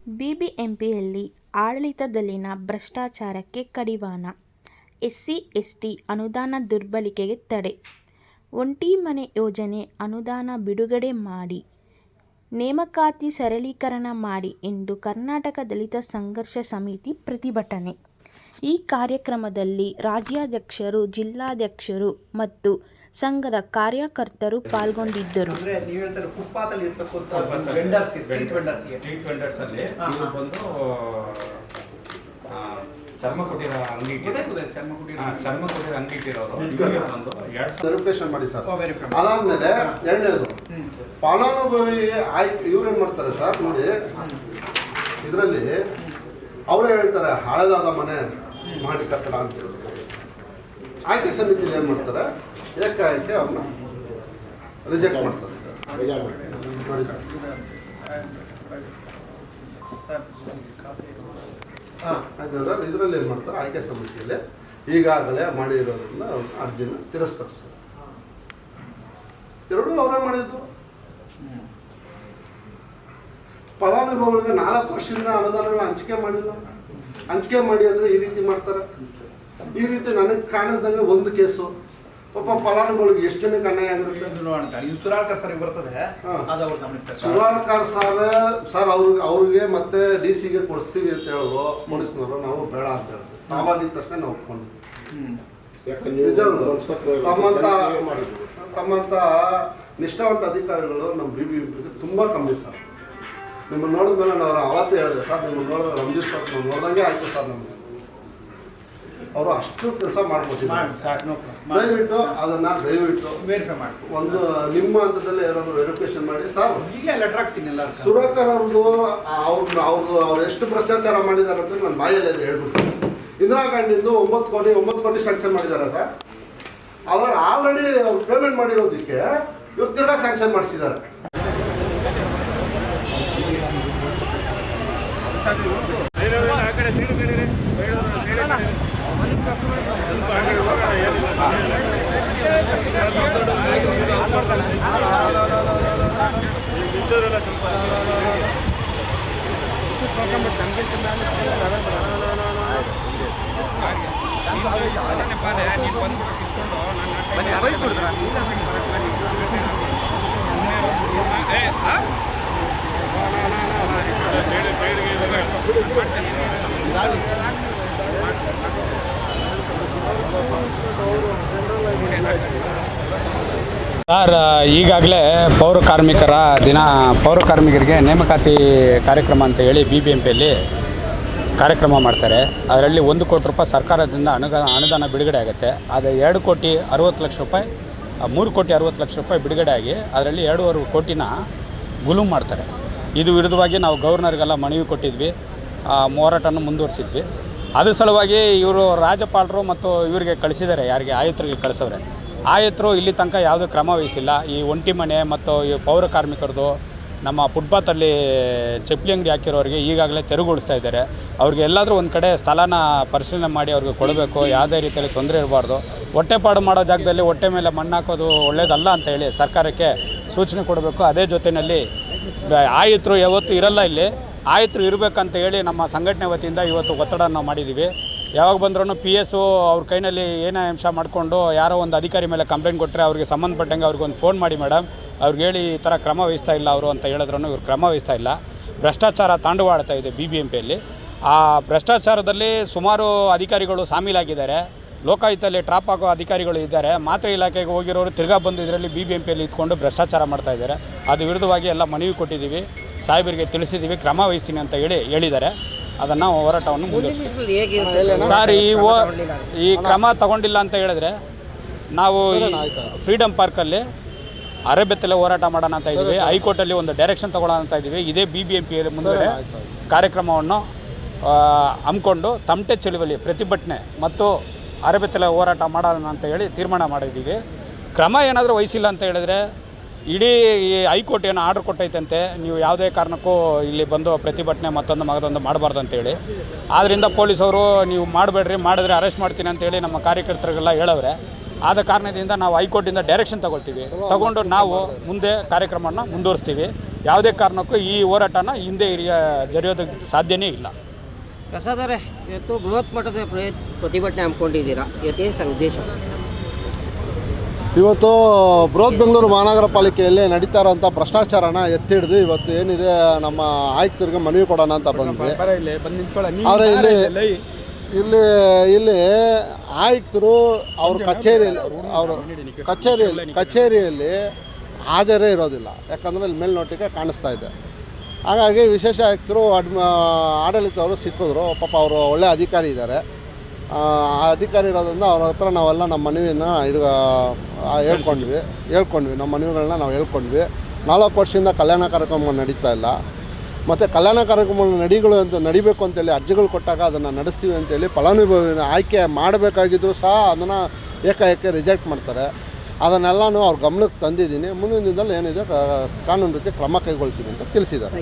ಬಿಬಿಎಂಪಿಯಲ್ಲಿ ಆಡಳಿತದಲ್ಲಿನ ಭ್ರಷ್ಟಾಚಾರಕ್ಕೆ ಕಡಿವಾಣ, SC ST ಅನುದಾನ ದುರ್ಬಳಕೆಗೆ ತಡೆ, ಒಂಟಿ ಮನೆ ಯೋಜನೆ ಅನುದಾನ ಬಿಡುಗಡೆ ಮಾಡಿ, ನೇಮಕಾತಿ ಸರಳೀಕರಣ ಮಾಡಿ ಎಂದು ಕರ್ನಾಟಕ ದಲಿತ ಸಂಘರ್ಷ ಸಮಿತಿ ಪ್ರತಿಭಟನೆ. ಈ ಕಾರ್ಯಕ್ರಮದಲ್ಲಿ ರಾಜ್ಯಾಧ್ಯಕ್ಷರು, ಜಿಲ್ಲಾಧ್ಯಕ್ಷರು ಮತ್ತು ಸಂಘದ ಕಾರ್ಯಕರ್ತರು ಪಾಲ್ಗೊಂಡಿದ್ದರು. ಚರ್ಮ ಕುಟೀರ ಅಂಗಡಿ ಇಟ್ಟಿರೋರು ವೆರಿಫಿಕೇಶನ್ ಮಾಡಿ ಸರ್. ಅದಾದ್ಮೇಲೆ ಎರಡನೇದು ಫಲಾನುಭವಿ ಇವ್ರೇನ್ ಮಾಡ್ತಾರೆ ಸರ್ ನೋಡಿ, ಇದರಲ್ಲಿ ಅವರೇ ಹೇಳ್ತಾರೆ ಹಳೆದಾದ ಮನೆ ಮಾಡಿ ಕಟ್ಟಡ ಅಂತ ಹೇಳಿದ್ರು. ಆಯ್ಕೆ ಸಮಿತಿಯಲ್ಲಿ ಏನು ಮಾಡ್ತಾರೆ, ಏಕಾಏಕಿ ಅವ್ರನ್ನ ರಿಜೆಕ್ಟ್ ಮಾಡ್ತಾರೆ. ಆಯ್ತು ಸರ್, ಇದರಲ್ಲಿ ಏನು ಮಾಡ್ತಾರೆ, ಆಯ್ಕೆ ಸಮಿತಿಯಲ್ಲಿ ಈಗಾಗಲೇ ಮಾಡಿರೋದ್ರಿಂದ ಅರ್ಜಿನ ತಿರಸ್ಕರಿಸ್ತಾರೆ. ಎರಡೂ ಅವರೇ ಮಾಡಿದ್ದು. ಫಲಾನುಭವಿಗಳಿಗೆ 4 ವರ್ಷದಿಂದ ಅನುದಾನಗಳ ಹಂಚಿಕೆ ಮಾಡಿಲ್ಲ. ಹಂಚಿಕೆ ಮಾಡಿ ಅಂದರೆ ಈ ರೀತಿ ಮಾಡ್ತಾರೆ. ಈ ರೀತಿ ನನಗೆ ಕಾಣಿಸ್ದಂಗೆ ಒಂದು ಕೇಸು ಪಾಪ ಫಲಾನುಭವಿಗಳಿಗೆ ಎಷ್ಟು ಜನಕ್ಕೆ ಅನ್ಯಾಯ ಆಗಿರುತ್ತೆ. ಸುರಾಳ್ಕರ್ ಸರ್ ಬರ್ತದೆ, ಸುರಾಳ್ಕರ್ ಸರ್ ಅವ್ರಿಗೆ ಮತ್ತೆ DC ಗೆ ಕೊಡಿಸ್ತೀವಿ ಅಂತ ಹೇಳಿದ್ರು ಪೊಲೀಸ್ನವರು. ನಾವು ಬೇಡ ಅಂತ ಹೇಳಿದ್ವಿ. ಆವಾಗಿದ್ದ ತಕ್ಷಣ ನಾವು ಒಪ್ಕೊಂಡ್ವಿ. ತಮ್ಮಂತ ನಿಷ್ಠಾವಂತ ಅಧಿಕಾರಿಗಳು ನಮ್ಮ ಬಿಬಿಎಂಪಿಗೆ ತುಂಬ ಕಮ್ಮಿ ಸರ್. ನಿಮ್ಮನ್ನು ನೋಡಿದ್ಮೇಲೆ ನಾವು ಅವತ್ತೇ ಹೇಳಿದೆ ಸರ್, ನಿಮ್ಮನ್ನು ನೋಡಿದ್ರೆ ರಂಜಿತ್ ಸರ್ ನೋಡ್ದಂಗೆ ಆಯ್ತು ಸರ್. ನಮಗೆ ಅವರು ಅಷ್ಟು ಕೆಲಸ ಮಾಡ್ಕೊಟ್ಟಿದ್ದಾರೆ. ದಯವಿಟ್ಟು ಅದನ್ನ ವೆರಿಫೈ ಮಾಡಿ ಒಂದು ನಿಮ್ಮ ಹಂತದಲ್ಲಿ ಏನಾದ್ರು ವೆರಿಫಿಕೇಶನ್ ಮಾಡಿ ಸರ್. ಈಗ ಲೆಟರ್ ಹಾಕ್ತೀನಿ ಎಲ್ಲ. ಸುಧಾಕರ್ ಅವ್ರು ಎಷ್ಟು ಭ್ರಷ್ಟಾಚಾರ ಮಾಡಿದ್ದಾರೆ ಅಂತ ನನ್ನ ಬಾಯಲ್ಲಿ ಹೇಳ್ಬಿಟ್ಟು. ಇಂದಿರಾ ಗಾಂಧಿಂದು 9 ಕೋಟಿ ಸ್ಯಾಂಕ್ಷನ್ ಮಾಡಿದ್ದಾರೆ ಸರ್. ಅದ್ರಲ್ಲಿ ಆಲ್ರೆಡಿ ಅವ್ರು ಪೇಮೆಂಟ್ ಮಾಡಿರೋದಕ್ಕೆ ಇವ್ರು ತಿರ್ಗಾ ಸ್ಯಾಂಕ್ಷನ್ ಮಾಡಿಸಿದ್ದಾರೆ. ಸರ್, ಈಗಾಗಲೇ ಪೌರ ಕಾರ್ಮಿಕರಿಗೆ ನೇಮಕಾತಿ ಕಾರ್ಯಕ್ರಮ ಅಂತ ಹೇಳಿ ಬಿಬಿಎಂಪಿಯಲ್ಲಿ ಕಾರ್ಯಕ್ರಮ ಮಾಡ್ತಾರೆ. ಅದರಲ್ಲಿ 1 ಕೋಟಿ ರೂಪಾಯಿ ಸರ್ಕಾರದಿಂದ ಅನುದಾನ ಬಿಡುಗಡೆ ಆಗುತ್ತೆ. ಅದು 2 ಕೋಟಿ 60 ಲಕ್ಷ ರೂಪಾಯಿ, 3 ಕೋಟಿ 60 ಲಕ್ಷ ರೂಪಾಯಿ ಬಿಡುಗಡೆ ಆಗಿ ಅದರಲ್ಲಿ 2.25 ಕೋಟಿನ ಗುಲುಮ್ ಮಾಡ್ತಾರೆ. ಇದು ವಿರುದ್ಧವಾಗಿ ನಾವು ಗವರ್ನರ್ಗೆಲ್ಲ ಮನವಿ ಕೊಟ್ಟಿದ್ವಿ, ಹೋರಾಟವನ್ನು ಮುಂದುವರಿಸಿದ್ವಿ. ಅದ್ರ ಸಲುವಾಗಿ ಇವರು ರಾಜ್ಯಪಾಲರು ಮತ್ತು ಇವರಿಗೆ ಕಳಿಸಿದ್ದಾರೆ, ಯಾರಿಗೆ ಆಯುಕ್ತರಿಗೆ ಕಳಿಸೋರೆ. ಆಯುಕ್ತರು ಇಲ್ಲಿ ತನಕ ಯಾವುದೇ ಕ್ರಮ ವಹಿಸಿಲ್ಲ. ಈ ಒಂಟಿ ಮನೆ ಮತ್ತು ಈ ಪೌರ ಕಾರ್ಮಿಕರದು ನಮ್ಮ ಫುಟ್ಪಾತಲ್ಲಿ ಚಪ್ಪಲಿ ಅಂಗಡಿ ಹಾಕಿರೋರಿಗೆ ಈಗಾಗಲೇ ತೆರವುಗೊಳಿಸ್ತಾ ಇದ್ದಾರೆ. ಅವ್ರಿಗೆ ಎಲ್ಲಾದರೂ ಒಂದು ಕಡೆ ಸ್ಥಳನ ಪರಿಶೀಲನೆ ಮಾಡಿ ಅವ್ರಿಗೆ ಕೊಡಬೇಕು. ಯಾವುದೇ ರೀತಿಯಲ್ಲಿ ತೊಂದರೆ ಇರಬಾರ್ದು. ಹೊಟ್ಟೆಪಾಡು ಮಾಡೋ ಜಾಗದಲ್ಲಿ ಹೊಟ್ಟೆ ಮೇಲೆ ಮಣ್ಣು ಹಾಕೋದು ಒಳ್ಳೆಯದಲ್ಲ ಅಂತ ಹೇಳಿ ಸರ್ಕಾರಕ್ಕೆ ಸೂಚನೆ ಕೊಡಬೇಕು. ಅದೇ ಜೊತೆಯಲ್ಲಿ ಆಯುಕ್ತರು ಯಾವತ್ತೂ ಇರಲ್ಲ, ಇಲ್ಲಿ ಆಯುಕ್ತರು ಇರಬೇಕಂತ ಹೇಳಿ ನಮ್ಮ ಸಂಘಟನೆ ವತಿಯಿಂದ ಇವತ್ತು ಒತ್ತಡ ನಾವು ಮಾಡಿದ್ದೀವಿ. ಯಾವಾಗ ಬಂದ್ರೂ PS ಅವ್ರ ಕೈನಲ್ಲಿ ಏನೇ ಅಂಶ ಮಾಡಿಕೊಂಡು ಯಾರೋ ಒಂದು ಅಧಿಕಾರಿ ಮೇಲೆ ಕಂಪ್ಲೇಂಟ್ ಕೊಟ್ಟರೆ ಅವ್ರಿಗೆ ಸಂಬಂಧಪಟ್ಟಂಗೆ ಅವ್ರಿಗೊಂದು ಫೋನ್ ಮಾಡಿ ಮೇಡಮ್, ಅವ್ರಿಗೆ ಹೇಳಿ ಈ ಥರ ಕ್ರಮ ವಹಿಸ್ತಾ ಇಲ್ಲ ಅವರು ಅಂತ ಹೇಳಿದ್ರೂ ಇವ್ರು ಕ್ರಮ ವಹಿಸ್ತಾ ಇಲ್ಲ. ಭ್ರಷ್ಟಾಚಾರ ತಾಂಡವಾಡ್ತಾ ಇದೆ ಬಿಬಿಎಂಪಿಯಲ್ಲಿ. ಆ ಭ್ರಷ್ಟಾಚಾರದಲ್ಲಿ ಸುಮಾರು ಅಧಿಕಾರಿಗಳು ಶಾಮೀಲಾಗಿದ್ದಾರೆ. ಲೋಕಾಯುಕ್ತಲ್ಲಿ ಟ್ರಾಪ್ ಆಗೋ ಅಧಿಕಾರಿಗಳು ಇದ್ದಾರೆ. ಮಾತ್ರೆ ಇಲಾಖೆಗೆ ಹೋಗಿರೋರು ತಿರ್ಗಾ ಬಂದು ಇದರಲ್ಲಿ ಬಿಬಿಎಂಪಿಯಲ್ಲಿ ಇದ್ಕೊಂಡು ಭ್ರಷ್ಟಾಚಾರ ಮಾಡ್ತಾ ಇದ್ದಾರೆ. ಅದು ವಿರುದ್ಧವಾಗಿ ಎಲ್ಲ ಮನವಿ ಕೊಟ್ಟಿದ್ದೀವಿ, ಸಾಹೇಬರಿಗೆ ತಿಳಿಸಿದ್ದೀವಿ, ಕ್ರಮ ವಹಿಸ್ತೀನಿ ಅಂತ ಹೇಳಿದ್ದಾರೆ. ಅದನ್ನು ಹೋರಾಟವನ್ನು ಮುಂದುವರಿಸ್ತೀವಿ. ಸರ್, ಈ ಕ್ರಮ ತಗೊಂಡಿಲ್ಲ ಅಂತ ಹೇಳಿದ್ರೆ ನಾವು ಫ್ರೀಡಮ್ ಪಾರ್ಕಲ್ಲಿ ಅರೆಬೆತ್ತಲೆ ಹೋರಾಟ ಮಾಡೋಣ ಅಂತ ಇದ್ದೀವಿ. ಹೈಕೋರ್ಟಲ್ಲಿ ಒಂದು ಡೈರೆಕ್ಷನ್ ತಗೊಳ್ಳೋಣ ಅಂತ ಇದ್ದೀವಿ. ಇದೇ ಬಿಬಿಎಂಪಿಯಲ್ಲಿ ಮುಂದೆ ಕಾರ್ಯಕ್ರಮವನ್ನು ಹಮ್ಮಿಕೊಂಡು ತಮಟೆ ಚಳುವಳಿ ಪ್ರತಿಭಟನೆ ಮತ್ತು ಅರೆಬೆತ್ತಲೆ ಹೋರಾಟ ಮಾಡೋಣ ಅಂತ ಹೇಳಿ ತೀರ್ಮಾನ ಮಾಡಿದ್ದೀವಿ. ಕ್ರಮ ಏನಾದರೂ ವಹಿಸಿಲ್ಲ ಅಂತ ಹೇಳಿದ್ರೆ ಇಡೀ ಹೈಕೋರ್ಟ್ ಏನು ಆರ್ಡರ್ ಕೊಟ್ಟೈತಂತೆ, ನೀವು ಯಾವುದೇ ಕಾರಣಕ್ಕೂ ಇಲ್ಲಿ ಬಂದು ಪ್ರತಿಭಟನೆ ಮಗದೊಂದು ಮಾಡಬಾರ್ದು ಅಂತೇಳಿ. ಆದ್ದರಿಂದ ಪೊಲೀಸವರು ನೀವು ಮಾಡಬೇಡ್ರಿ, ಮಾಡಿದ್ರೆ ಅರೆಸ್ಟ್ ಮಾಡ್ತೀನಿ ಅಂತೇಳಿ ನಮ್ಮ ಕಾರ್ಯಕರ್ತರಿಗೆಲ್ಲ ಹೇಳವ್ರೆ. ಆದ ಕಾರಣದಿಂದ ನಾವು ಹೈಕೋರ್ಟಿಂದ ಡೈರೆಕ್ಷನ್ ತಗೊಳ್ತೀವಿ. ತಗೊಂಡು ನಾವು ಮುಂದೆ ಕಾರ್ಯಕ್ರಮವನ್ನು ಮುಂದುವರಿಸ್ತೀವಿ. ಯಾವುದೇ ಕಾರಣಕ್ಕೂ ಈ ಹೋರಾಟನ ಹಿಂದೆ ಜರಿಯೋದಕ್ಕೆ ಸಾಧ್ಯನೇ ಇಲ್ಲ. ಪ್ರಸಾದ್ ಅವರೇ, ಇವತ್ತು ಬೃಹತ್ ಮಟ್ಟದ ಪ್ರತಿಭಟನೆ ಹಮ್ಮಿಕೊಂಡಿದ್ದೀರಾ, ಇವತ್ತೇನು ಉದ್ದೇಶ? ಇವತ್ತು ಬೃಹತ್ ಬೆಂಗಳೂರು ಮಹಾನಗರ ಪಾಲಿಕೆಯಲ್ಲಿ ನಡೀತಾ ಇರೋಂಥ ಭ್ರಷ್ಟಾಚಾರನ ಎತ್ತಿಡಿದು ಇವತ್ತು ಏನಿದೆ ನಮ್ಮ ಆಯುಕ್ತರಿಗೆ ಮನವಿ ಕೊಡೋಣ ಅಂತ ಬಂದ್ವಿ. ಆದರೆ ಇಲ್ಲಿ ಆಯುಕ್ತರು ಅವ್ರ ಕಚೇರಿಯಲ್ಲಿ ಹಾಜರೇ ಇರೋದಿಲ್ಲ. ಯಾಕಂದರೆ ಇಲ್ಲಿ ಮೇಲ್ನೋಟಿಗೆ ಕಾಣಿಸ್ತಾ ಇದೆ. ಹಾಗಾಗಿ ವಿಶೇಷ ಆಯುಕ್ತರು ಆಡಳಿತವರು ಸಿಕ್ಕಿದ್ರು. ಪಾಪ ಅವರು ಒಳ್ಳೆಯ ಅಧಿಕಾರಿ ಇದ್ದಾರೆ. ಆ ಅಧಿಕಾರಿ ಇರೋದ್ರಿಂದ ಅವ್ರ ಹತ್ರ ನಾವೆಲ್ಲ ನಮ್ಮ ಮನವಿನ ಹೇಳ್ಕೊಂಡ್ವಿ. ನಮ್ಮ ಮನವಿಗಳನ್ನ ನಾವು ಹೇಳ್ಕೊಂಡ್ವಿ. 4 ವರ್ಷದಿಂದ ಕಲ್ಯಾಣ ಕಾರ್ಯಕ್ರಮ ನಡೀತಾ ಇಲ್ಲ. ಮತ್ತು ಕಲ್ಯಾಣ ಕಾರ್ಯಕ್ರಮ ನಡಿಬೇಕು ಅಂತೇಳಿ ಅರ್ಜಿಗಳು ಕೊಟ್ಟಾಗ ಅದನ್ನು ನಡೆಸ್ತೀವಿ ಅಂತೇಳಿ ಫಲಾನುಭವಿನ ಆಯ್ಕೆ ಮಾಡಬೇಕಾಗಿದ್ದರೂ ಸಹ ಅದನ್ನು ಏಕಾಏಕಿ ರಿಜೆಕ್ಟ್ ಮಾಡ್ತಾರೆ. ಅದನ್ನೆಲ್ಲನೂ ಅವ್ರ ಗಮನಕ್ಕೆ ತಂದಿದ್ದೀನಿ. ಮುಂದಿನ ದಿನದಲ್ಲಿ ಏನಿದೆ ಕಾನೂನು ರೀತಿ ಕ್ರಮ ಕೈಗೊಳ್ತೀವಿ ಅಂತ ತಿಳಿಸಿದ್ದಾರೆ.